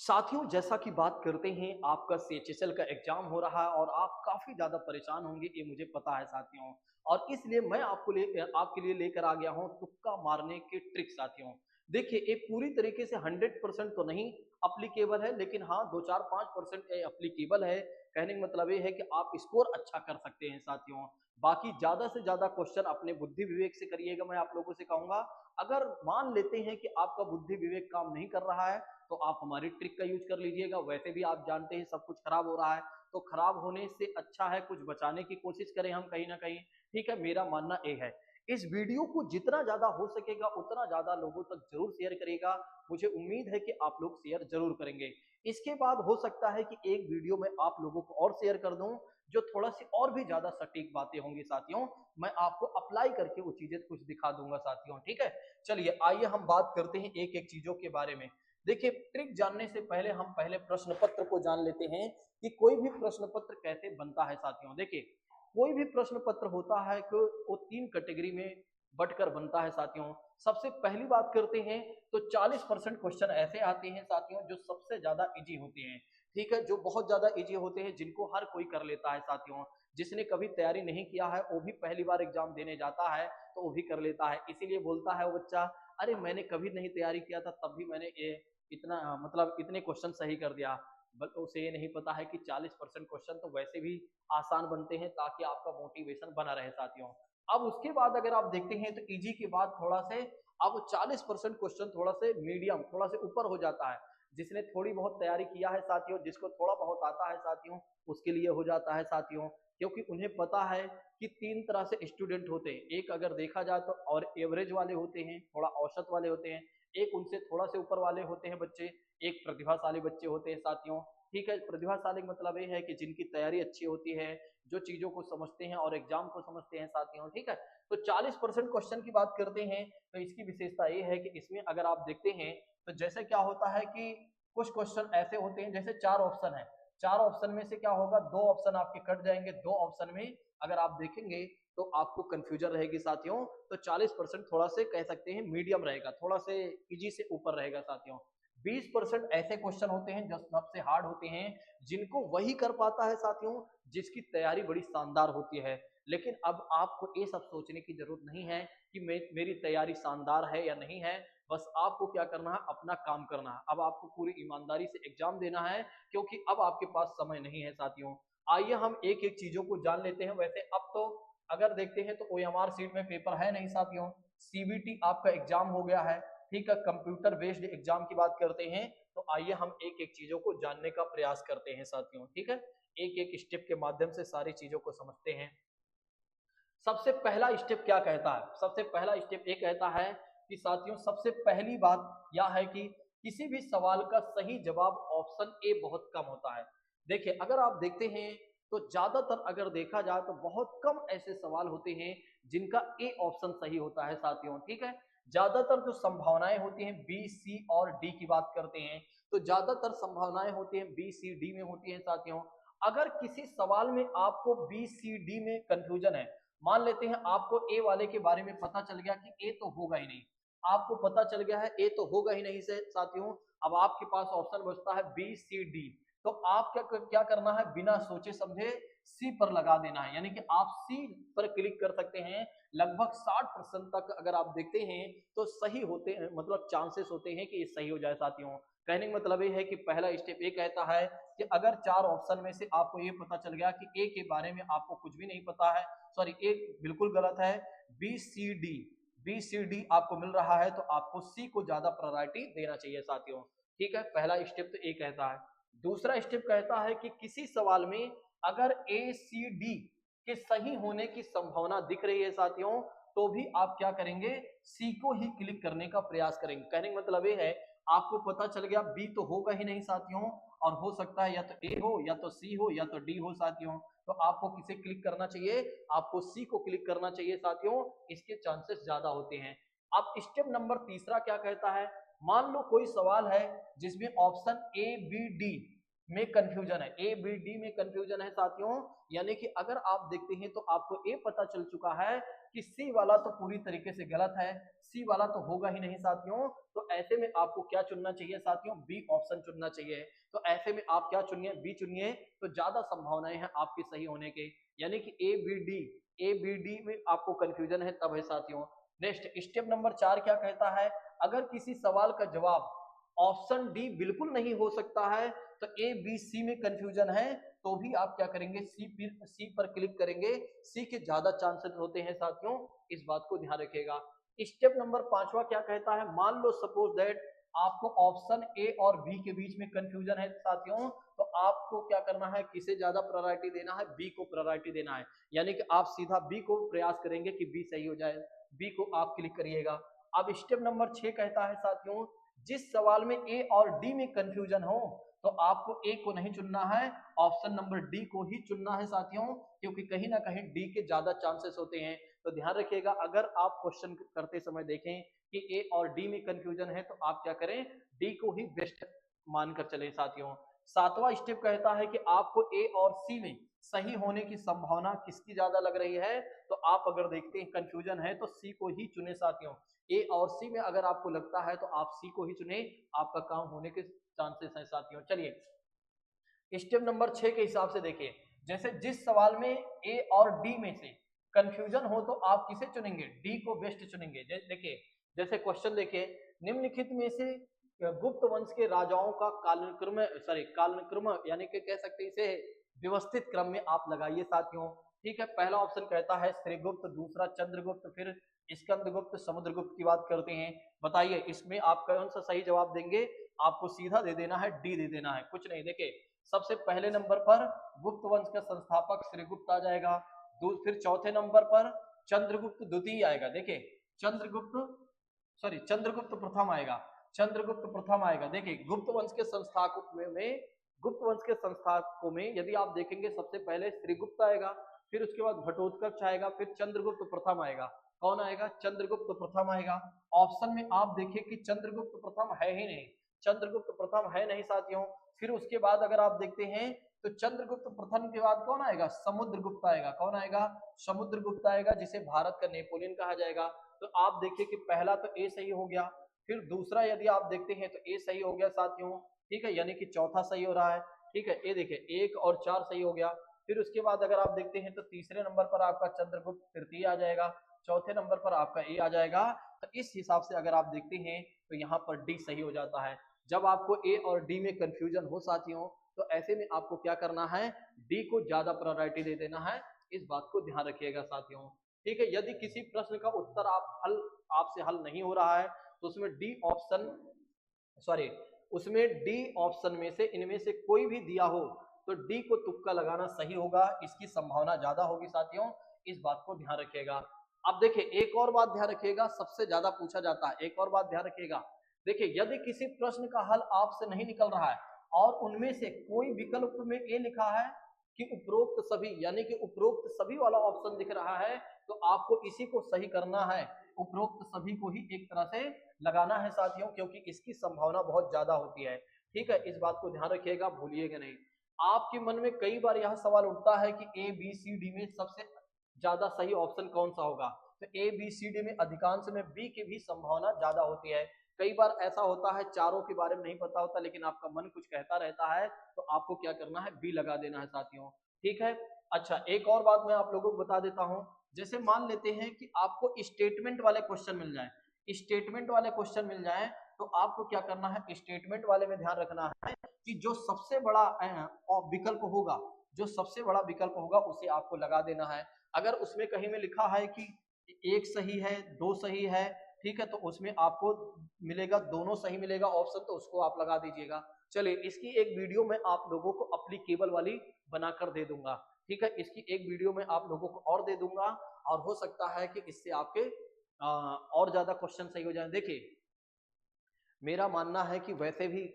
साथियों, जैसा कि बात करते हैं, आपका सीएचएसएल का एग्जाम हो रहा है और आप काफ़ी ज़्यादा परेशान होंगे, ये मुझे पता है साथियों। और इसलिए मैं आपके लिए लेकर आ गया हूँ तुक्का मारने के ट्रिक साथियों। देखिए, ये पूरी तरीके से 100% तो नहीं एप्लीकेबल है, लेकिन हाँ, 2-4-5% एप्लीकेबल है। कहने का मतलब ये है कि आप स्कोर अच्छा कर सकते हैं साथियों। बाकी ज़्यादा से ज़्यादा क्वेश्चन अपने बुद्धि विवेक से करिएगा, मैं आप लोगों से कहूँगा। अगर मान लेते हैं कि आपका बुद्धि विवेक काम नहीं कर रहा है, तो आप हमारी ट्रिक का यूज कर लीजिएगा। वैसे भी आप जानते हैं सब कुछ खराब हो रहा है, तो खराब होने से अच्छा है कुछ बचाने की कोशिश करें हम कहीं ना कहीं। ठीक है, मेरा मानना ये है। इस वीडियो को जितना ज्यादा हो सकेगा उतना ज्यादा लोगों तक जरूर शेयर करेगा। मुझे उम्मीद है कि आप लोग शेयर जरूर करेंगे। इसके बाद हो सकता है कि एक वीडियो में आप लोगों को और शेयर कर दूं, जो थोड़ा सी और भी ज्यादा सटीक बातें होंगी साथियों। मैं आपको अप्लाई करके वो चीजें कुछ दिखा दूंगा साथियों। ठीक है, चलिए आइए हम बात करते हैं एक एक चीजों के बारे में। देखिए, ट्रिक जानने से पहले हम पहले प्रश्न पत्र को जान लेते हैं कि कोई भी प्रश्न पत्र कैसे बनता है साथियों। देखिए, कोई भी प्रश्न पत्र होता है कि वो 3 कैटेगरी में बंटकर बनता है साथियों। सबसे पहली बात करते हैं तो 40% क्वेश्चन ऐसे आते हैं साथियों जो सबसे ज्यादा इजी होते हैं। ठीक है, जो बहुत ज्यादा इजी होते हैं, जिनको हर कोई कर लेता है साथियों। जिसने कभी तैयारी नहीं किया है वो भी पहली बार एग्जाम देने जाता है तो वो भी कर लेता है। इसीलिए बोलता है वो बच्चा, अरे मैंने कभी नहीं तैयारी किया था तब भी मैंने ये इतना मतलब इतने क्वेश्चन सही कर दिया। बट उसे ये नहीं पता है कि 40% क्वेश्चन तो वैसे भी आसान बनते हैं ताकि आपका मोटिवेशन बना रहे साथियों। अब उसके बाद अगर आप देखते हैं तो इजी के बाद थोड़ा से अब 40% क्वेश्चन थोड़ा से मीडियम थोड़ा से ऊपर हो जाता है। जिसने थोड़ी बहुत तैयारी किया है साथियों, जिसको थोड़ा बहुत आता है साथियों, उसके लिए हो जाता है साथियों। क्योंकि उन्हें पता है कि 3 तरह से स्टूडेंट होते हैं। एक अगर देखा जाए तो और एवरेज वाले होते हैं, थोड़ा औसत वाले होते हैं। एक उनसे थोड़ा से ऊपर वाले होते हैं बच्चे। एक प्रतिभाशाली बच्चे होते हैं साथियों। ठीक है, प्रतिभाशाली मतलब ये है कि जिनकी तैयारी अच्छी होती है, जो चीजों को समझते हैं और एग्जाम को समझते हैं साथियों। ठीक है, तो 40% क्वेश्चन की बात करते हैं तो इसकी विशेषता ये है कि इसमें अगर आप देखते हैं तो जैसे क्या होता है कि कुछ क्वेश्चन ऐसे होते हैं, जैसे 4 ऑप्शन है। 4 ऑप्शन में से क्या होगा, 2 ऑप्शन आपके कट जाएंगे। 2 ऑप्शन में अगर आप देखेंगे तो आपको कंफ्यूजन रहेगी साथियों। तो 40% थोड़ा से कह सकते हैं मीडियम रहेगा, थोड़ा से इजी से ऊपर रहेगा साथियों। 20% ऐसे क्वेश्चन होते हैं जो सबसे हार्ड होते हैं, जिनको वही कर पाता है साथियों जिसकी तैयारी बड़ी शानदार होती है। लेकिन अब आपको ये सब सोचने की जरूरत नहीं है कि मेरी तैयारी शानदार है या नहीं है। बस आपको क्या करना है, अपना काम करना है। अब आपको पूरी ईमानदारी से एग्जाम देना है, क्योंकि अब आपके पास समय नहीं है साथियों। आइए हम एक एक चीजों को जान लेते हैं। वैसे अब तो अगर देखते हैं तो ओएमआर सीट में पेपर है नहीं साथियों। सीबीटी आपका एग्जाम हो गया है। ठीक है, कंप्यूटर बेस्ड एग्जाम की बात करते हैं। तो आइए हम एक एक चीजों को जानने का प्रयास करते हैं साथियों। ठीक है, एक एक स्टेप के माध्यम से सारी चीजों को समझते हैं। सबसे पहला स्टेप क्या कहता है, सबसे पहला स्टेप ये कहता है कि साथियों सबसे पहली बात यह है कि किसी भी सवाल का सही जवाब ऑप्शन ए बहुत कम होता है। देखिए, अगर आप देखते हैं तो ज्यादातर अगर देखा जाए तो बहुत कम ऐसे सवाल होते हैं जिनका ए ऑप्शन सही होता है साथियों। ठीक है, ज्यादातर जो संभावनाएं होती हैं बी सी और डी की बात करते हैं, तो ज्यादातर संभावनाएं होती हैं बी सी डी में होती है साथियों। अगर किसी सवाल में आपको बी सी डी में कंफ्यूजन है, मान लेते हैं आपको ए वाले के बारे में पता चल गया कि ए तो होगा ही नहीं, आपको पता चल गया है ए तो होगा ही नहीं से साथियों। अब आपके पास ऑप्शन बचता है बी सी डी। तो आप क्या क्या करना है, बिना सोचे समझे सी पर लगा देना है, यानी कि आप सी पर क्लिक कर सकते हैं। लगभग 60% तक अगर आप देखते हैं तो सही होते हैं, मतलब चांसेस होते हैं कि ये सही हो जाए साथियों। कहने का मतलब ये है कि पहला स्टेप ये कहता है कि अगर 4 ऑप्शन में से आपको ये पता चल गया कि ए के बारे में आपको कुछ भी नहीं पता है, सॉरी ए बिल्कुल गलत है, B C D, B C D आपको मिल रहा है, तो आपको सी को ज्यादा प्रायोरिटी देना चाहिए साथियों। ठीक है, पहला स्टेप तो ए कहता है। दूसरा स्टेप कहता है कि किसी सवाल में अगर ए सी डी के सही होने की संभावना दिख रही है साथियों, तो भी आप क्या करेंगे, सी को ही क्लिक करने का प्रयास करेंगे। कहने का मतलब ये है आपको पता चल गया बी तो होगा ही नहीं साथियों, और हो सकता है या तो ए हो या तो सी हो या तो डी हो साथियों। तो आपको किसे क्लिक करना चाहिए, आपको सी को क्लिक करना चाहिए साथियों, इसके चांसेस ज्यादा होते हैं। अब स्टेप नंबर तीसरा क्या कहता है, मान लो कोई सवाल है जिसमें ऑप्शन ए बी डी में कंफ्यूजन है, ए बी डी में कंफ्यूजन है साथियों। यानी कि अगर आप देखते हैं तो आपको ये पता चल चुका है कि सी वाला तो पूरी तरीके से गलत है, सी वाला तो होगा ही नहीं साथियों। तो ऐसे में आपको क्या चुनना चाहिए साथियों, बी ऑप्शन चुनना चाहिए। तो ऐसे में आप क्या चुनिए, बी चुनिए, तो ज्यादा संभावनाएं हैं आपके सही होने के। यानी कि ए बी डी में आपको कंफ्यूजन है तब है साथियों। नेक्स्ट स्टेप नंबर 4 क्या कहता है, अगर किसी सवाल का जवाब ऑप्शन डी बिल्कुल नहीं हो सकता है, तो ए बी सी में कंफ्यूजन है, तो भी आप क्या करेंगे, सी पर क्लिक करेंगे, सी के ज्यादा चांसेस होते हैं साथियों, इस बात को ध्यान रखिएगा। स्टेप नंबर 5वां क्या कहता है, मान लो सपोज दैट आपको ऑप्शन ए और बी के बीच में कंफ्यूजन है साथियों, तो आपको क्या करना है, किसे ज्यादा प्रायोरिटी देना है, बी को प्रायोरिटी देना है। यानी कि आप सीधा बी को प्रयास करेंगे कि बी सही हो जाए, बी को आप क्लिक करिएगा। अब स्टेप नंबर 6 कहता है साथियों, जिस सवाल में ए और डी में कंफ्यूजन हो, तो आपको ए को नहीं चुनना है, ऑप्शन नंबर डी को ही चुनना है साथियों, क्योंकि कहीं ना कहीं डी के ज्यादा चांसेस होते हैं। तो ध्यान रखिएगा, अगर आप क्वेश्चन करते समय देखें कि ए और डी में कंफ्यूजन है, तो आप क्या करें, डी को ही बेस्ट मानकर चले साथियों। 7वां स्टेप कहता है कि आपको ए और सी में सही होने की संभावना किसकी ज्यादा लग रही है, तो आप अगर देखते हैं कंफ्यूजन है तो सी को ही चुने साथियों। ए और सी में अगर आपको लगता है तो आप सी को ही चुने, आपका काम होने के चांसेस हैं साथियों। चलिए स्टेप नंबर 6 के हिसाब से देखिए, जैसे जिस सवाल में ए और डी में से कंफ्यूजन हो, तो आप किसे चुनेंगे, डी को बेस्ट चुनेंगे। देखिए जैसे क्वेश्चन देखिए, निम्नलिखित में से गुप्त वंश के राजाओं का कालक्रम यानी कि कह सकते हैं इसे व्यवस्थित क्रम में आप लगाइए साथियों। ठीक है, पहला ऑप्शन कहता है श्रीगुप्त, दूसरा चंद्रगुप्त, फिर स्कंदगुप्त, समुद्रगुप्त की बात करते हैं। बताइए इसमें आप कौन सा सही जवाब देंगे, आपको सीधा दे देना है, डी दे देना है, कुछ नहीं। देखिए सबसे पहले नंबर पर गुप्त वंश का संस्थापक श्रीगुप्त आ जाएगा, फिर चौथे नंबर पर चंद्रगुप्त द्वितीय आएगा। देखिए चंद्रगुप्त प्रथम आएगा, चंद्रगुप्त प्रथम आएगा। देखिए गुप्त वंश के संस्थापकों में गुप्त वंश के संस्थापकों में यदि आप देखेंगे सबसे पहले श्रीगुप्त आएगा, फिर उसके बाद घटोत्कच आएगा, फिर चंद्रगुप्त प्रथम आएगा। कौन आएगा, चंद्रगुप्त प्रथम आएगा। ऑप्शन में आप देखिए कि चंद्रगुप्त प्रथम है ही नहीं, चंद्रगुप्त प्रथम है नहीं साथियों। फिर उसके बाद अगर आप देखते हैं तो चंद्रगुप्त प्रथम के बाद कौन आएगा, समुद्रगुप्त आएगा। कौन आएगा, समुद्रगुप्त आएगा, जिसे भारत का नेपोलियन कहा जाएगा। तो आप देखिए कि पहला तो ए सही हो गया, फिर दूसरा यदि आप देखते हैं तो ए सही हो गया साथियों। ठीक है, यानी कि चौथा सही हो रहा है। ठीक है, ये देखिए 1 और 4 सही हो गया। फिर उसके बाद अगर आप देखते हैं तो तीसरे नंबर पर आपका चंद्रगुप्त तृतीय आ जाएगा, चौथे नंबर पर आपका ए आ जाएगा। तो इस हिसाब से अगर आप देखते हैं तो यहाँ पर डी सही हो जाता है। जब आपको ए और डी में कंफ्यूजन हो साथियों, तो ऐसे में आपको क्या करना है, डी को ज्यादा प्रायोरिटी दे देना है, इस बात को ध्यान रखिएगा साथियों। ठीक है, यदि किसी प्रश्न का उत्तर आपसे हल नहीं हो रहा है, तो उसमें डी ऑप्शन में से इनमें से कोई भी दिया हो तो डी को तुक्का लगाना सही होगा, इसकी संभावना ज्यादा होगी साथियों, इस बात को ध्यान रखिएगा। अब देखिए एक और बात ध्यान रखिएगा, सबसे ज्यादा पूछा जाता है, एक और बात ध्यान रखिएगा। देखिए यदि किसी प्रश्न का हल आपसे नहीं निकल रहा है और उनमें से कोई विकल्प में ये लिखा है कि उपरोक्त सभी, यानी कि उपरोक्त सभी वाला ऑप्शन दिख रहा है, तो आपको इसी को सही करना है, उपरोक्त सभी को ही एक तरह से लगाना है साथियों, क्योंकि इसकी संभावना बहुत ज्यादा होती है। ठीक है, इस बात को ध्यान रखिएगा, भूलिएगा नहीं। आपके मन में कई बार यह सवाल उठता है कि ए बी सी डी में सबसे ज्यादा सही ऑप्शन कौन सा होगा, तो ए बी सी डी में अधिकांश में बी की भी संभावना ज्यादा होती है। कई बार ऐसा होता है चारों के बारे में नहीं पता होता, लेकिन आपका मन कुछ कहता रहता है, तो आपको क्या करना है, बी लगा देना है साथियों। ठीक है, अच्छा एक और बात मैं आप लोगों को बता देता हूं, जैसे मान लेते हैं कि आपको स्टेटमेंट वाले क्वेश्चन मिल जाए, स्टेटमेंट वाले क्वेश्चन मिल जाए, तो आपको क्या करना है, स्टेटमेंट वाले में ध्यान रखना है कि जो सबसे बड़ा विकल्प होगा, जो सबसे बड़ा विकल्प होगा उसे आपको लगा देना है। अगर उसमें कहीं में लिखा है कि एक सही है, दो सही है, ठीक है, तो उसमें आपको मिलेगा दोनों सही मिलेगा ऑप्शन, तो उसको आप लगा दीजिएगा। चलिए इसकी एक वीडियो मैं आप लोगों को अप्लीकेबल वाली बनाकर दे दूंगा। ठीक है, इसकी एक वीडियो मैं आप लोगों को और दे दूंगा, और हो सकता है कि इससे आपके और ज्यादा क्वेश्चन सही हो जाए। देखिए मेरा मानना है कि वैसे भी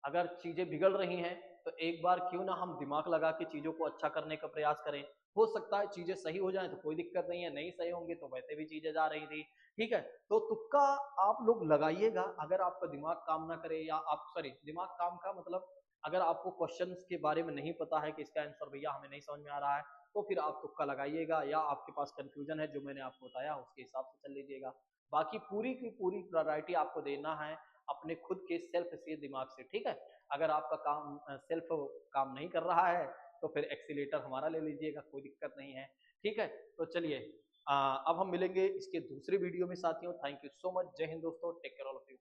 अगर चीजें बिगड़ रही हैं, तो एक बार क्यों ना हम दिमाग लगा के चीजों को अच्छा करने का प्रयास करें। हो सकता है चीजें सही हो जाएं तो कोई दिक्कत नहीं है, नहीं सही होंगी तो वैसे भी चीजें जा रही थी। ठीक है, तो तुक्का आप लोग लगाइएगा, अगर आपका दिमाग काम ना करे, या आप दिमाग काम का मतलब अगर आपको क्वेश्चन के बारे में नहीं पता है कि इसका आंसर भैया हमें नहीं समझ में आ रहा है, तो फिर आप तुक्का लगाइएगा, या आपके पास कंफ्यूजन है जो मैंने आपको बताया उसके हिसाब से चल लीजिएगा। बाकी पूरी की पूरी प्रायोरिटी आपको देना है अपने खुद के सेल्फ से, दिमाग से, ठीक है। अगर आपका काम सेल्फ काम नहीं कर रहा है तो फिर एक्सीलेटर हमारा ले लीजिएगा, कोई दिक्कत नहीं है, ठीक है। तो चलिए अब हम मिलेंगे इसके दूसरे वीडियो में साथियों। Thank you so much. जय हिंद दोस्तों, take care all of you.